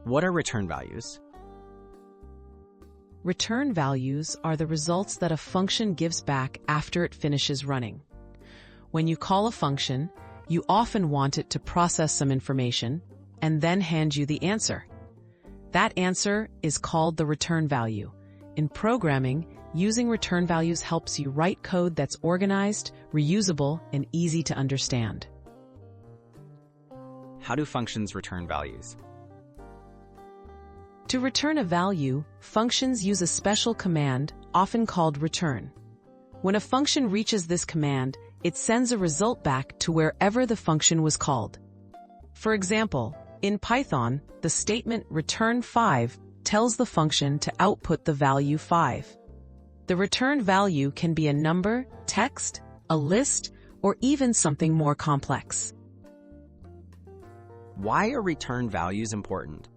What are return values? Return values are the results that a function gives back after it finishes running. When you call a function, you often want it to process some information and then hand you the answer. That answer is called the return value. In programming, using return values helps you write code that's organized, reusable, and easy to understand. How do functions return values? To return a value, functions use a special command, often called return. When a function reaches this command, it sends a result back to wherever the function was called. For example, in Python, the statement return 5 tells the function to output the value 5. The return value can be a number, text, a list, or even something more complex. Why are return values important?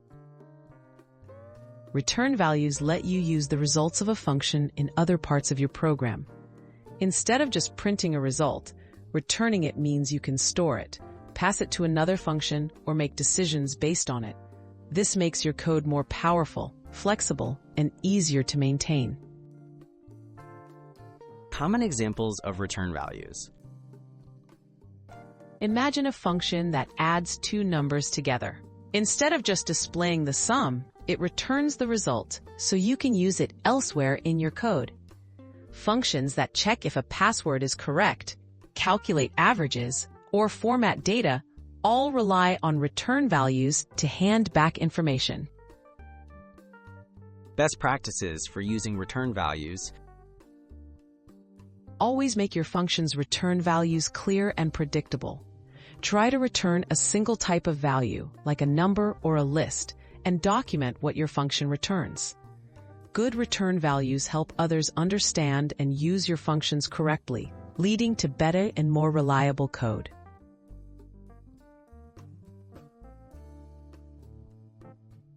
Return values let you use the results of a function in other parts of your program. Instead of just printing a result, returning it means you can store it, pass it to another function, or make decisions based on it. This makes your code more powerful, flexible, and easier to maintain. Common examples of return values. Imagine a function that adds two numbers together. Instead of just displaying the sum, it returns the result, so you can use it elsewhere in your code. Functions that check if a password is correct, calculate averages, or format data all rely on return values to hand back information. Best practices for using return values. Always make your function's return values clear and predictable. Try to return a single type of value, like a number or a list, and document what your function returns. Good return values help others understand and use your functions correctly, leading to better and more reliable code.